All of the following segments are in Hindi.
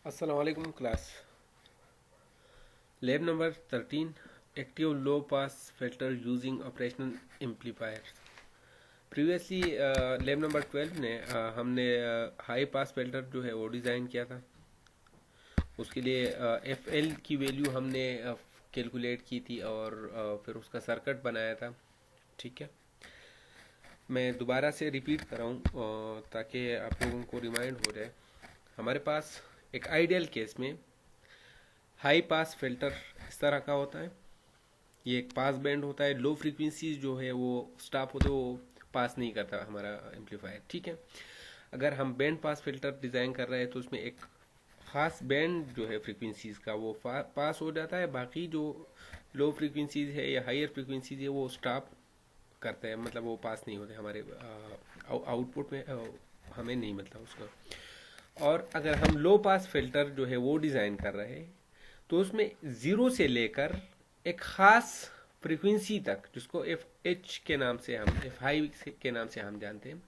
अस्सलाम वालेकुम class. Lab number 13, active low pass filter using operational amplifier. Previously lab number 12 ने हमने हाई पास फिल्टर जो है वो डिज़ाइन किया था। उसके लिए एफ एल की वैल्यू हमने कैलकुलेट की थी और फिर उसका सर्किट बनाया था। ठीक है, मैं दोबारा से रिपीट कर रहा हूँ ताकि आप लोगों को रिमाइंड हो जाए। हमारे पास एक आइडियल केस में हाई पास फिल्टर इस तरह का होता है। ये एक पास बैंड होता है। लो फ्रीक्वेंसी जो है वो स्टॉप होते वो पास नहीं करता हमारा एम्पलीफायर। ठीक है, अगर हम बैंड पास फिल्टर डिज़ाइन कर रहे हैं तो उसमें एक खास बैंड जो है फ्रीक्वेंसीज का वो पास हो जाता है। बाकी जो लो फ्रीक्वेंसीज है या हायर फ्रीक्वेंसीज है वो स्टॉप करते हैं, मतलब वो पास नहीं होते हमारे आउटपुट में, हमें नहीं मिलता उसका। और अगर हम लो पास फिल्टर जो है वो डिज़ाइन कर रहे हैं तो उसमें ज़ीरो से लेकर एक ख़ास फ्रीक्वेंसी तक, जिसको एफ एच के नाम से हम एफ हाई के नाम से हम जानते हैं,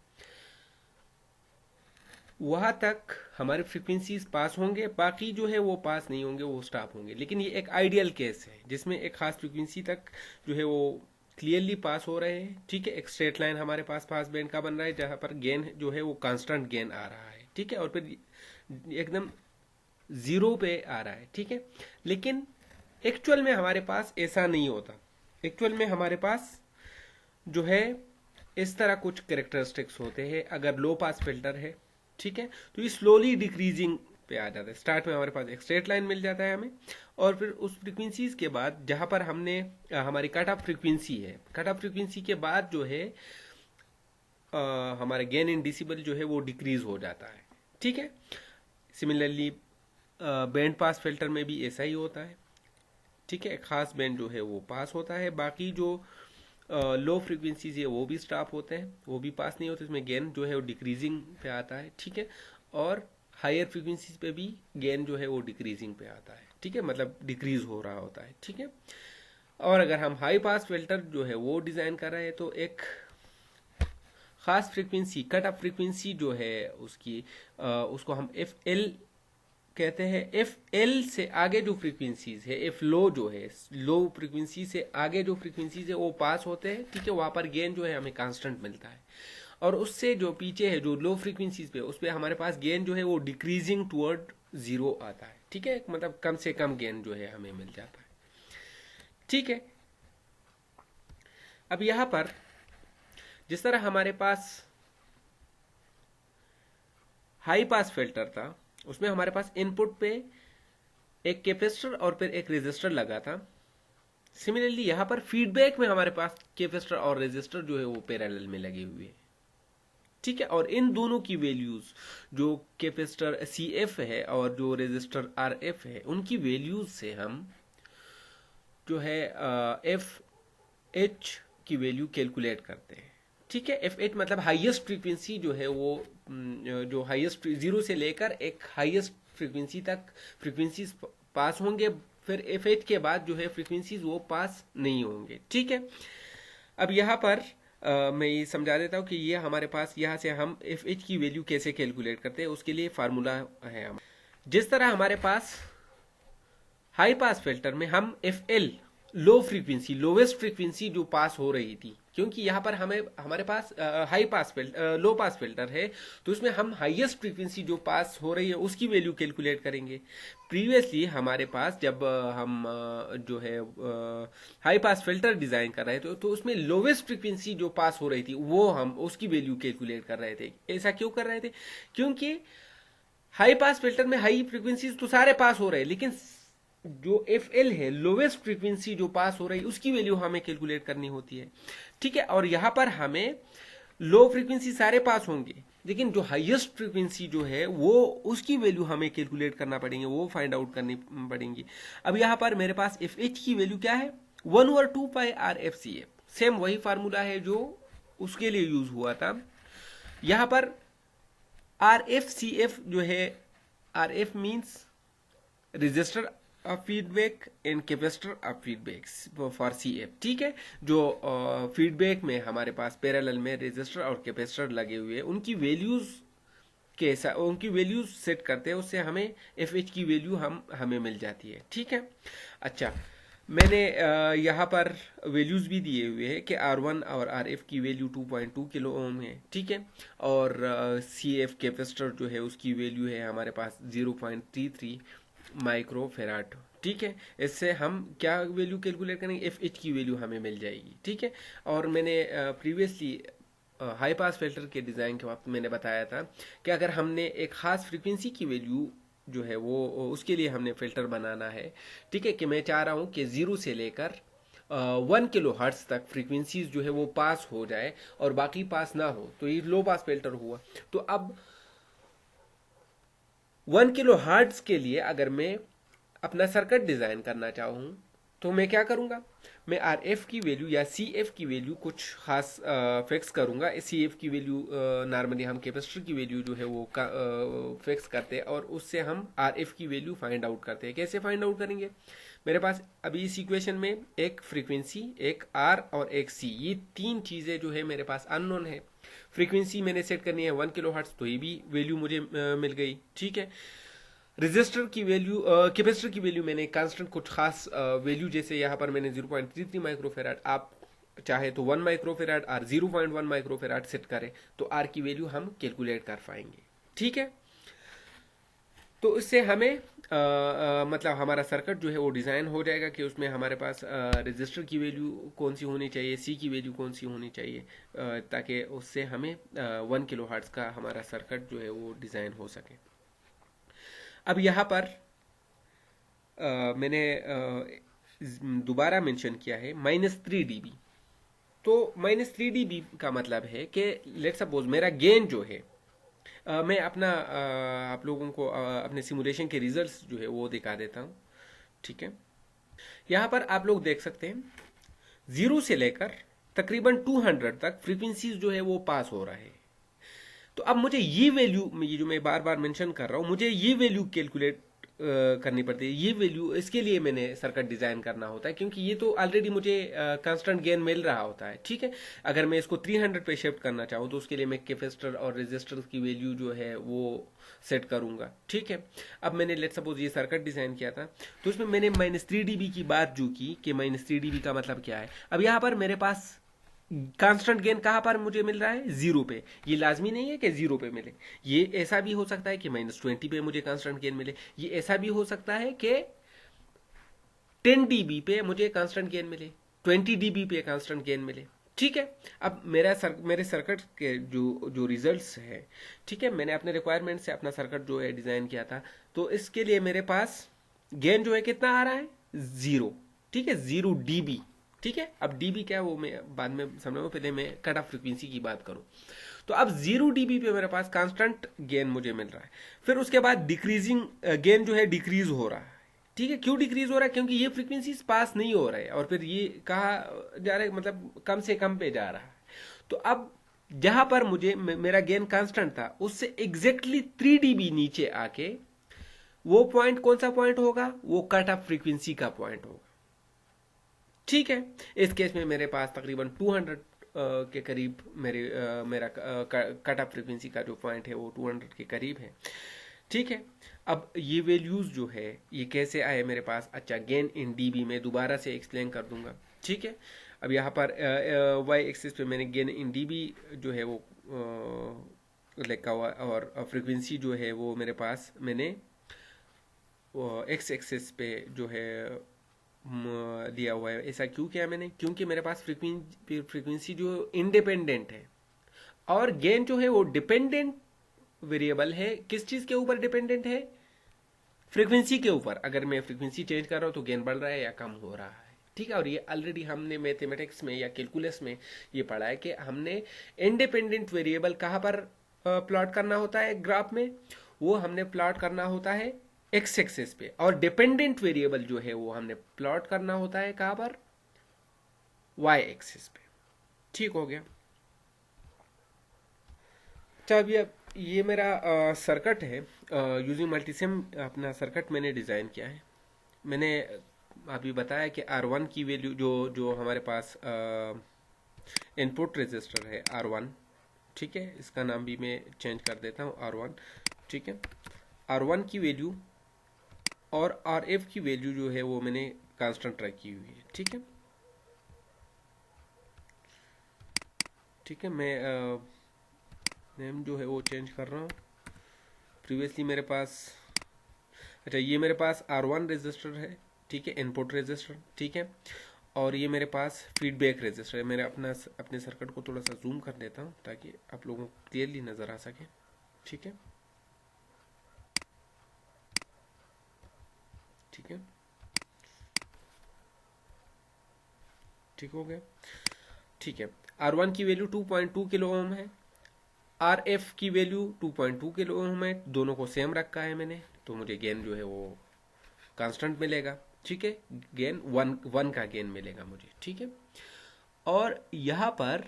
वहाँ तक हमारे फ्रीक्वेंसीज पास होंगे। बाकी जो है वो पास नहीं होंगे, वो स्टॉप होंगे। लेकिन ये एक आइडियल केस है जिसमें एक खास फ्रीक्वेंसी तक जो है वो क्लियरली पास हो रहे हैं। ठीक है, एक स्ट्रेट लाइन हमारे पास पास बैंड का बन रहा है जहाँ पर गेन जो है वो कांस्टेंट गेन आ रहा है। ठीक है, और फिर एकदम जीरो पे आ रहा है। ठीक है, लेकिन एक्चुअल में हमारे पास ऐसा नहीं होता। एक्चुअल में हमारे पास जो है इस तरह कुछ कैरेक्टरिस्टिक्स होते हैं। अगर लो पास फिल्टर है, ठीक है, तो ये स्लोली डिक्रीजिंग पे आ जाता है। स्टार्ट में हमारे पास एक स्ट्रेट लाइन मिल जाता है हमें, और फिर उस फ्रीक्वेंसीज के बाद जहां पर हमने हमारी कट ऑफ फ्रीक्वेंसी है, कट ऑफ फ्रीक्वेंसी के बाद जो है हमारा गेन इन डिसिबल जो है वो डिक्रीज हो जाता है। ठीक है, सिमिलरली बैंड पास फिल्टर में भी ऐसा ही होता है। ठीक है, खास बैंड जो है वो पास होता है। बाकी जो लो फ्रीक्वेंसीज है वो भी स्टॉप होते हैं, वो भी पास नहीं होते। इसमें गेन जो है वो डिक्रीजिंग पे आता है। ठीक है, और हायर फ्रीक्वेंसीज पे भी गेन जो है वो डिक्रीजिंग पे आता है। ठीक है, मतलब डिक्रीज हो रहा होता है। ठीक है, और अगर हम हाई पास फिल्टर जो है वो डिजाइन कर रहे हैं तो एक खास फ्रीक्वेंसी, कट ऑफ फ्रीक्वेंसी जो है उसकी, उसको हम एफ एल कहते हैं। एफ एल से आगे जो फ्रीक्वेंसीज है, एफ लो जो है, लो फ्रीक्वेंसी से आगे जो फ्रीक्वेंसीज है वो पास होते हैं। ठीक है, वहां पर गेन जो है हमें कांस्टेंट मिलता है। और उससे जो पीछे है, जो लो फ्रीक्वेंसीज पे, उस पर हमारे पास गेन जो है वो डिक्रीजिंग टुवर्ड जीरो आता है। ठीक है, मतलब कम से कम गेन जो है हमें मिल जाता है। ठीक है, अब यहां पर जिस तरह हमारे पास हाई पास फिल्टर था, उसमें हमारे पास इनपुट पे एक कैपेसिटर और फिर एक रेजिस्टर लगा था। सिमिलरली यहाँ पर फीडबैक में हमारे पास कैपेसिटर और रेजिस्टर जो है वो पैरेलल में लगे हुए हैं। ठीक है, और इन दोनों की वैल्यूज, जो कैपेसिटर सी एफ है और जो रेजिस्टर आर एफ है, उनकी वैल्यूज से हम जो है एफ एच की वैल्यू कैलकुलेट करते हैं। ठीक है, एफ एच मतलब हाईएस्ट फ्रीक्वेंसी जो है वो जो हाईएस्ट जीरो से लेकर एक हाईएस्ट फ्रीक्वेंसी तक फ्रीक्वेंसीज पास होंगे। फिर एफ एच के बाद जो है फ्रीक्वेंसीज वो पास नहीं होंगे। ठीक है, अब यहाँ पर मैं ये समझा देता हूँ कि ये हमारे पास यहाँ से हम एफ एच की वैल्यू कैसे कैलकुलेट करते हैं। उसके लिए फार्मूला है जिस तरह हमारे पास हाई पास फिल्टर में हम F L, low frequency, lowest frequency जो पास हो रही थी, क्योंकि यहाँ पर हमें हमारे पास हाई पास फिल्टर, लो पास फिल्टर है, तो उसमें हम हाईएस्ट फ्रीक्वेंसी जो पास हो रही है उसकी वैल्यू कैलकुलेट करेंगे। प्रीवियसली हमारे पास जब हम जो है हाई पास फिल्टर डिजाइन कर रहे थे तो उसमें लोवेस्ट फ्रीक्वेंसी जो पास हो रही थी वो हम उसकी वैल्यू कैलकुलेट कर रहे थे। ऐसा क्यों कर रहे थे? क्योंकि हाई पास फिल्टर में हाई फ्रीक्वेंसी तो सारे पास हो रहे हैं, लेकिन जो एफ एल है, लोवेस्ट फ्रीक्वेंसी जो पास हो रही है उसकी वैल्यू हमें कैलकुलेट करनी होती है। ठीक है, और यहां पर हमें लो फ्रीक्वेंसी सारे पास होंगे, लेकिन जो हाईएस्ट फ्रीक्वेंसी जो है वो उसकी वैल्यू हमें कैलकुलेट करना पड़ेंगे, वो फाइंड आउट करनी पड़ेंगी। अब यहां पर मेरे पास एफ एच की वैल्यू क्या है? 1/2 pi R F C F. Same वही फार्मूला है जो उसके लिए यूज हुआ था। यहां पर आर एफ सी एफ जो है, R F means resistor of feedback and capacitor of feedback for C F. ठीक है, जो फीडबैक में हमारे पास पैरेलल में रजिस्टर और कैपेसिटर लगे हुए हैं, उनकी वैल्यूज उनकी वैल्यू सेट करते हैं, उससे हमें एफ एच की वैल्यू हमें मिल जाती है। ठीक है। अच्छा, मैंने यहाँ पर वैल्यूज भी दिए हुए हैं कि R1 और RF की वैल्यू 2.2 किलो ओम है। ठीक है। और CF कैपेसिटर जो है उसकी वैल्यू है हमारे पास 0.33 माइक्रो फेराड। ठीक है। इससे हम क्या वैल्यू कैलकुलेट करेंगे, एफ एच की वैल्यू हमें मिल जाएगी। ठीक है। और मैंने प्रीवियसली हाई पास फिल्टर के डिज़ाइन के वक्त मैंने बताया था कि अगर हमने एक खास फ्रीक्वेंसी की वैल्यू जो है वो उसके लिए हमने फिल्टर बनाना है। ठीक है, कि मैं चाह रहा हूँ कि 0 से लेकर 1 किलो हर्ट्ज तक फ्रीक्वेंसीज जो है वो पास हो जाए और बाकी पास ना हो, तो ये लो पास फिल्टर हुआ। तो अब 1 किलो हर्ट्ज के लिए अगर मैं अपना सर्किट डिज़ाइन करना चाहूँ तो मैं क्या करूँगा, मैं आर एफ की वैल्यू या सी एफ की वैल्यू कुछ खास फिक्स करूँगा। सी एफ की वैल्यू नॉर्मली हम कैपेसिटर की वैल्यू जो है वो फिक्स करते हैं और उससे हम आर एफ की वैल्यू फाइंड आउट करते हैं। कैसे फाइंड आउट करेंगे, मेरे पास अभी इस इक्वेशन में एक फ्रीक्वेंसी, एक आर और एक सी, ये तीन चीज़ें जो है मेरे पास अननोन है। फ्रीक्वेंसी मैंने सेट करनी है 1 किलो हर्ट्ज, तो ये भी वैल्यू मुझे मिल गई। ठीक है। रजिस्टर की वैल्यू, कैपेसिटर की वैल्यू मैंने कांस्टेंट कुछ खास वैल्यू, जैसे यहाँ पर मैंने 0.33 माइक्रोफेराड, आप चाहे तो 1 माइक्रोफेराड और 0.1 माइक्रोफेराड सेट करें तो आर की वैल्यू हम कैलकुलेट कर पाएंगे। ठीक है। तो इससे हमें मतलब हमारा सर्किट जो है वो डिज़ाइन हो जाएगा कि उसमें हमारे पास रजिस्टर की वैल्यू कौन सी होनी चाहिए, सी की वैल्यू कौन सी होनी चाहिए, ताकि उससे हमें 1 किलो हर्ट्ज का हमारा सर्किट जो है वो डिज़ाइन हो सके। अब यहाँ पर मैंने दोबारा मेंशन किया है -3 dB। तो -3 dB का मतलब है कि लेट सपोज मेरा गेन जो है, मैं अपना आप लोगों को अपने सिमुलेशन के रिजल्ट्स जो है वो दिखा देता हूँ। ठीक है। यहाँ पर आप लोग देख सकते हैं 0 से लेकर तकरीबन 200 तक फ्रीक्वेंसीज जो है वो पास हो रहा है। तो अब मुझे ये वैल्यू, ये जो मैं बार बार मेंशन कर रहा हूँ, मुझे ये वैल्यू कैलकुलेट करनी पड़ती है। ये वैल्यू, इसके लिए मैंने सर्किट डिजाइन करना होता है, क्योंकि ये तो ऑलरेडी मुझे कांस्टेंट गेन मिल रहा होता है। ठीक है। अगर मैं इसको 300 पे शिफ्ट करना चाहूँ तो उसके लिए मैं कैपेसिटर और रेजिस्टर की वैल्यू जो है वो सेट करूंगा। ठीक है। अब मैंने लेट सपोज ये सर्किट डिजाइन किया था, तो उसमें मैंने -3 dB की बात जो की कि -3 dB का मतलब क्या है। अब यहाँ पर मेरे पास कांस्टेंट गेन कहां पर मुझे मिल रहा है, 0 पे। ये लाजमी नहीं है कि 0 पे मिले, ये ऐसा भी हो सकता है कि -20 पे मुझे कांस्टेंट गेन मिले, ये ऐसा भी हो सकता है कि 10 dB पे मुझे कांस्टेंट गेन मिले, 20 dB पे कांस्टेंट गेन मिले। ठीक है। अब मेरे सर्किट के जो जो रिजल्ट्स है, ठीक है, मैंने अपने रिक्वायरमेंट से अपना सर्किट जो है डिजाइन किया था, तो इसके लिए मेरे पास गेन जो है कितना आ रहा है, 0। ठीक है, 0 dB। ठीक है। अब डीबी क्या है वो मैं बाद में समझाऊंगा, पहले मैं कट ऑफ फ्रीक्वेंसी की बात करूं। तो अब 0 dB पे मेरे पास कांस्टेंट गेन मुझे मिल रहा है। फिर उसके बाद डिक्रीजिंग गेन जो है डिक्रीज हो रहा है। ठीक है। क्यों डिक्रीज हो रहा है, क्योंकि ये फ्रीक्वेंसी पास नहीं हो रहा है और फिर ये कहा जा रहा है, मतलब कम से कम पे जा रहा है। तो अब जहां पर मुझे मेरा गेन कांस्टेंट था उससे एग्जैक्टली 3 dB नीचे आके वो पॉइंट कौन सा पॉइंट होगा, वो कट ऑफ फ्रीक्वेंसी का पॉइंट होगा। ठीक है। इस केस में मेरे पास तकरीबन 200 के करीब मेरा कट ऑफ फ्रीक्वेंसी का जो पॉइंट है वो 200 के करीब है। ठीक है। अब ये वैल्यूज जो है ये कैसे आए मेरे पास, अच्छा, गेन इन डीबी में दोबारा से एक्सप्लेन कर दूंगा। ठीक है। अब यहाँ पर वाई एक्सिस पे मैंने गेन इन डीबी जो है वो लिखा हुआ, और फ्रीक्वेंसी जो है वो मेरे पास मैंने एक्स एक्सिस पे जो है दिया हुआ है। ऐसा क्यों किया मैंने, क्योंकि मेरे पास फ्रीक्वेंसी जो इंडिपेंडेंट है और गेन जो है वो डिपेंडेंट वेरिएबल है। किस चीज के ऊपर डिपेंडेंट है, फ्रीक्वेंसी के ऊपर। अगर मैं फ्रीक्वेंसी चेंज कर रहा हूं तो गेन बढ़ रहा है या कम हो रहा है। ठीक है। और ये ऑलरेडी हमने मैथमेटिक्स में या कैलकुलस में ये पढ़ा है कि हमने इंडिपेंडेंट वेरिएबल कहां पर प्लॉट करना होता है ग्राफ में, वो हमने प्लॉट करना होता है एक्स एक्सिस पे, और डिपेंडेंट वेरिएबल जो है वो हमने प्लॉट करना होता है कहां पर, वाई एक्सिस पे। ठीक हो गया। अच्छा, अभी अब ये मेरा सर्किट है, यूजिंग मल्टीसिम अपना सर्किट मैंने डिज़ाइन किया है। मैंने अभी बताया कि R1 की वैल्यू जो जो हमारे पास इनपुट रेजिस्टर है R1, ठीक है, इसका नाम भी मैं चेंज कर देता हूँ R1। ठीक है, R1 की वैल्यू और RF की वैल्यू जो है वो मैंने कांस्टेंट रखी हुई है। ठीक है, ठीक है, मैं नेम जो है वो चेंज कर रहा हूँ। प्रीवियसली मेरे पास, अच्छा ये मेरे पास R1 रजिस्टर है, ठीक है, इनपुट रजिस्टर, ठीक है, और ये मेरे पास फीडबैक रजिस्टर है। मैंने अपने सर्किट को थोड़ा सा जूम कर देता हूँ ताकि आप लोगों को क्लियरली नज़र आ सके। ठीक है, ठीक है, ठीक हो गया। ठीक है, R1 की वैल्यू 2.2 किलो ओम है, RF की वैल्यू 2.2 किलो ओम है, दोनों को सेम रखा है मैंने, तो मुझे गेन जो है वो कांस्टेंट मिलेगा। ठीक है, गेन वन का गेन मिलेगा मुझे। ठीक है, और यहाँ पर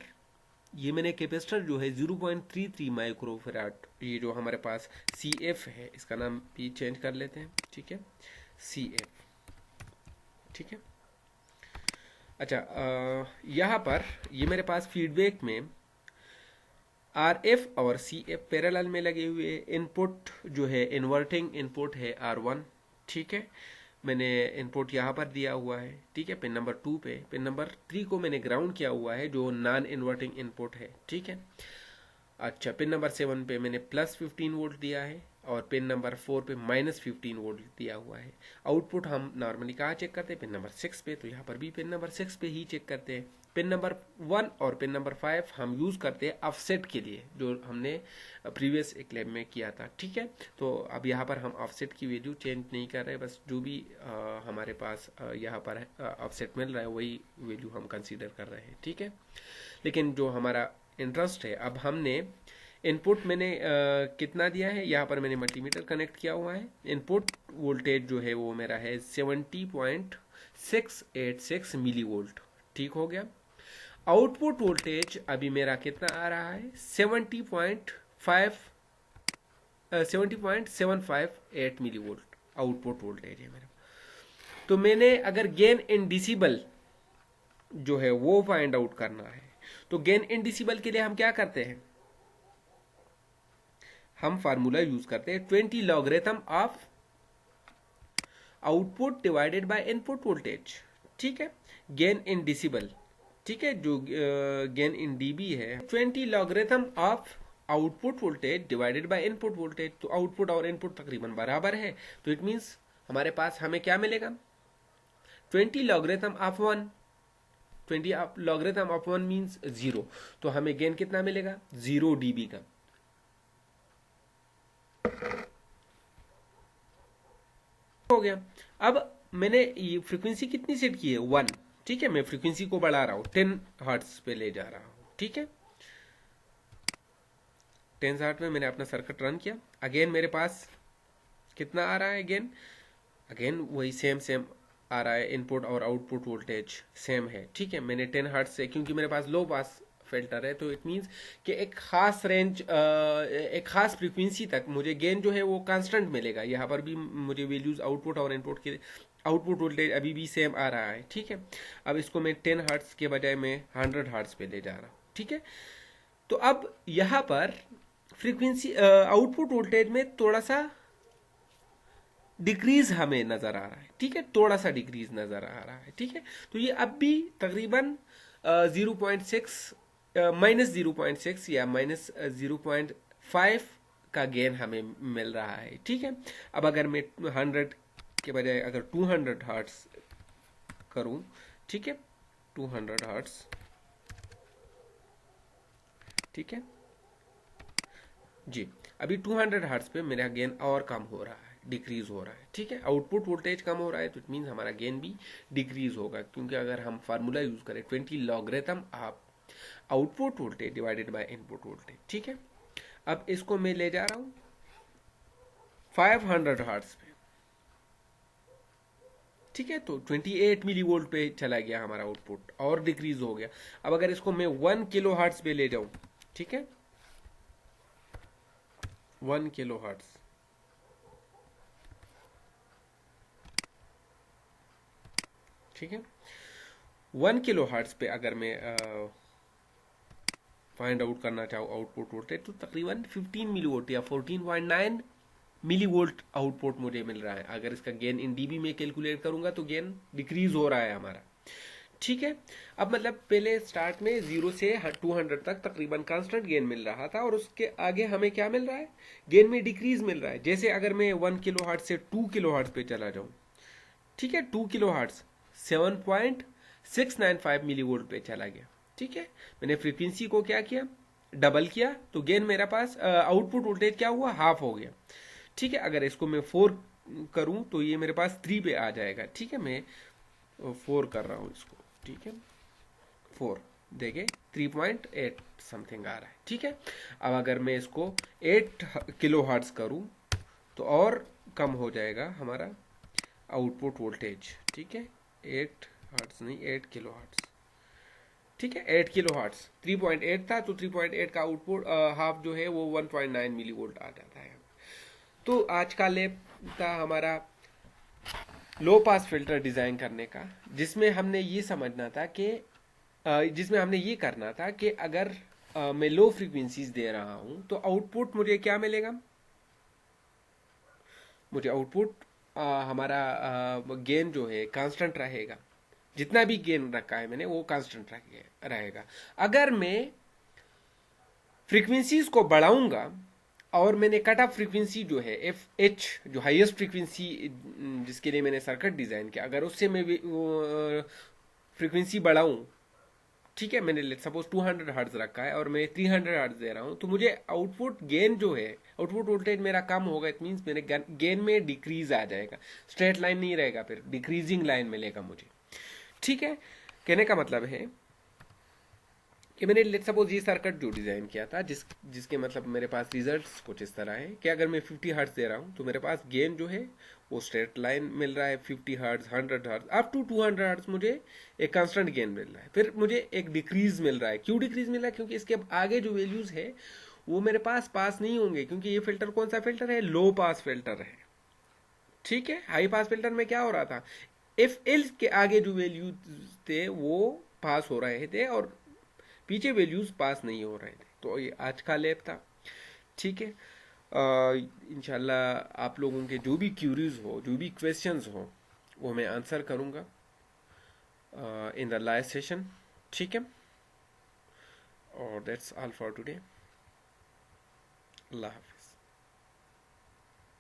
ये मैंने कैपेसिटर जो है 0.33 माइक्रोफैराड, ये जो हमारे पास CF है, इसका नाम भी चेंज कर लेते हैं। ठीक है, CF। ठीक है, अच्छा यहाँ पर ये मेरे पास फीडबैक में RF और CF पैरेलल में लगे हुए। इनपुट जो है इन्वर्टिंग इनपुट है R1। ठीक है, मैंने इनपुट यहाँ पर दिया हुआ है। ठीक है, पिन नंबर 2 पे, पिन नंबर 3 को मैंने ग्राउंड किया हुआ है जो नॉन इन्वर्टिंग इनपुट है। ठीक है, अच्छा पिन नंबर 7 पे मैंने +15 वोल्ट दिया है और पिन नंबर 4 पे -15 वोल्ट दिया हुआ है। आउटपुट हम नॉर्मली कहाँ चेक करते हैं? पिन नंबर 6 पे, तो यहाँ पर भी पिन नंबर 6 पे ही चेक करते हैं। पिन नंबर 1 और पिन नंबर 5 हम यूज़ करते हैं ऑफसेट के लिए, जो हमने प्रीवियस एक लैब में किया था। ठीक है, तो अब यहाँ पर हम ऑफसेट की वैल्यू चेंज नहीं कर रहे, बस जो भी हमारे पास यहाँ पर ऑफसेट मिल रहा है वही वैल्यू हम कंसीडर कर रहे हैं। ठीक है, लेकिन जो हमारा इंटरेस्ट है, अब हमने इनपुट मैंने कितना दिया है, यहाँ पर मैंने मल्टीमीटर कनेक्ट किया हुआ है। इनपुट वोल्टेज जो है वो मेरा है 70.686 मिली वोल्ट। ठीक हो गया। आउटपुट वोल्टेज अभी मेरा कितना आ रहा है? 70.758 मिली वोल्ट आउटपुट वोल्टेज है मेरा। तो मैंने अगर गेन इन डिसिबल जो है वो फाइंड आउट करना है, तो गेन इन डिसिबल के लिए हम क्या करते हैं? हम फार्मूला यूज करते हैं 20 logarithm of output divided by input voltage. ठीक है, गेन इन डिसिबल, ठीक है, जो गेन इन डीबी है, 20 logarithm of output voltage divided by input voltage. तो आउटपुट और इनपुट तकरीबन बराबर है, तो इट मींस हमारे पास हमें क्या मिलेगा? 20 logarithm of 1, 20 logarithm of 1 means 0, तो हमें गेन कितना मिलेगा? 0 dB का। हो गया। अब मैंने ये फ्रीक्वेंसी कितनी सेट की है? 1। ठीक है, मैं फ्रीक्वेंसी को बढ़ा रहा हूं, 10 हर्ट्ज पे ले जा रहा हूं। ठीक है, 10 हर्ट्ज में मैंने अपना सर्किट रन किया। अगेन मेरे पास कितना आ रहा है? अगेन वही सेम आ रहा है, इनपुट और आउटपुट वोल्टेज सेम है। ठीक है, मैंने 10 हर्ट्ज से, क्योंकि मेरे पास लो पास फिल्टर है, तो इट मींस कि एक खास रेंज, एक खास फ्रीक्वेंसी तक मुझे गेन जो है वो कांस्टेंट मिलेगा। यहाँ पर भी मुझे वैल्यूज आउटपुट और इनपुट के, आउटपुट वोल्टेज अभी भी सेम आ रहा है। ठीक है, अब इसको मैं 10 हर्ट्ज के बजाय मैं 100 हर्ट्ज पे ले जा रहा हूँ। ठीक है, तो अब यहाँ पर फ्रीक्वेंसी, आउटपुट वोल्टेज में थोड़ा सा डिक्रीज हमें नजर आ रहा है। ठीक है, थोड़ा सा डिक्रीज नजर आ रहा है। ठीक है, तो ये अब भी तकरीबन 0.6 -0.6 या -0.5 का गेन हमें मिल रहा है। ठीक है, अब अगर मैं 100 के बजाय अगर 200 हर्ट्स करूं, ठीक है, 200 हर्ट्स, ठीक है जी, अभी 200 हर्ट्स पे मेरा गेन और कम हो रहा है, डिक्रीज हो रहा है। ठीक है, आउटपुट वोल्टेज कम हो रहा है, तो इट मीन्स हमारा गेन भी डिक्रीज होगा, क्योंकि अगर हम फार्मूला यूज करें 20 logarithm of output voltage divided by input voltage. ठीक है, अब इसको मैं ले जा रहा हूं 500 हर्ट्स पे। ठीक है, तो 28 मिली वोल्ट पे चला गया हमारा आउटपुट और डिक्रीज हो गया। अब अगर इसको मैं 1 किलो हर्ट्स पे ले जाऊं, ठीक है, 1 किलो हर्ट्स, ठीक है, 1 किलो हर्ट्ज पे अगर मैं फाइंड आउट करना चाहो आउटपुट वोल्टेज, तो तकरीबन 15 मिली वोल्ट या 14.9 मिली वोल्ट आउटपुट मुझे मिल रहा है। अगर इसका गेन इन डीबी में कैलकुलेट करूंगा तो गेन डिक्रीज हो रहा है हमारा। ठीक है, अब मतलब पहले स्टार्ट में 0 से 200 तक तकरीबन कांस्टेंट गेन मिल रहा था, और उसके आगे हमें क्या मिल रहा है, गेन में डिक्रीज मिल रहा है। जैसे अगर मैं 1 किलो हर्ट्ज से 2 किलो हर्ट्ज पे चला जाऊं, ठीक है, 2 किलो हर्ट्ज 7.695 मिली वोल्ट पे चला गया। ठीक है, मैंने फ्रीक्वेंसी को क्या किया, डबल किया, तो गेन मेरा पास आउटपुट वोल्टेज क्या हुआ, हाफ हो गया। ठीक है, अगर इसको मैं 4 करूं तो ये मेरे पास 3 पे आ जाएगा। ठीक है, मैं 4 कर रहा हूं इसको। ठीक है, 4 देखे 3.8 समथिंग आ रहा है। ठीक है, अब अगर मैं इसको 8 किलो हर्ट्ज करूं तो और कम हो जाएगा हमारा आउटपुट वोल्टेज। ठीक है, 8 हर्ट्ज नहीं, 8 किलो हर्ट्ज। ठीक है, 8 किलो हर्ट्ज 3.8 था, तो 3.8 का आउटपुट हाफ जो है वो 1.9 मिली वोल्ट आ जाता है। तो आज का लैब था हमारा लो पास फिल्टर डिजाइन करने का, जिसमें हमने ये समझना था कि जिसमें हमने ये करना था कि अगर मैं लो फ्रीक्वेंसीज दे रहा हूं तो आउटपुट मुझे क्या मिलेगा, मुझे आउटपुट हमारा गेन जो है कांस्टेंट रहेगा। जितना भी गेन रखा है मैंने वो कांस्टेंट रहेगा। अगर मैं फ्रीक्वेंसीज को बढ़ाऊंगा और मैंने कट ऑफ फ्रीक्वेंसी जो है एफ एच, जो हाईएस्ट फ्रीक्वेंसी जिसके लिए मैंने सर्किट डिजाइन किया, अगर उससे मैं फ्रीक्वेंसी बढ़ाऊं, ठीक है, मैंने लेट सपोज 200 हर्ट्ज रखा है और मैं 300 हर्ट्ज दे रहा हूं, तो मुझे आउटपुट गेन जो है, आउटपुट वोल्टेज मेरा कम होगा। इट मीन्स मेरे गेन में डिक्रीज आ जाएगा, स्ट्रेट लाइन नहीं रहेगा, फिर डिक्रीजिंग लाइन मिलेगा मुझे। ठीक है, कहने का मतलब है कि मैंने लेट सपोज ये सर्किट जो डिजाइन किया था, जिसके मतलब मेरे पास रिजल्ट्स कुछ इस तरह है कि अगर मैं 50 हर्ट्ज दे रहा हूं तो मेरे पास गेन जो है वो स्ट्रेट लाइन मिल रहा है, 50 hertz, 100 hertz, up to 200 hertz मुझे एक कांस्टेंट गेन मिल रहा है। फिर मुझे एक डिक्रीज मिल रहा है। क्यों डिक्रीज मिल रहा है, क्योंकि इसके आगे जो वैल्यूज है वो मेरे पास नहीं होंगे, क्योंकि ये फिल्टर कौन सा फिल्टर है, लो पास फिल्टर है। ठीक है, हाई पास फिल्टर में क्या हो रहा था, एफ एल के आगे जो वैल्यूज थे वो पास हो रहे थे और पीछे वैल्यूज पास नहीं हो रहे थे। तो ये आज का लैब था। ठीक है, इंशाल्लाह आप लोगों के जो भी क्यूरीज हो, जो भी क्वेश्चंस हो, वो मैं आंसर करूंगा इन द लाइव सेशन। ठीक है, और that's all for today. Allah Hafiz.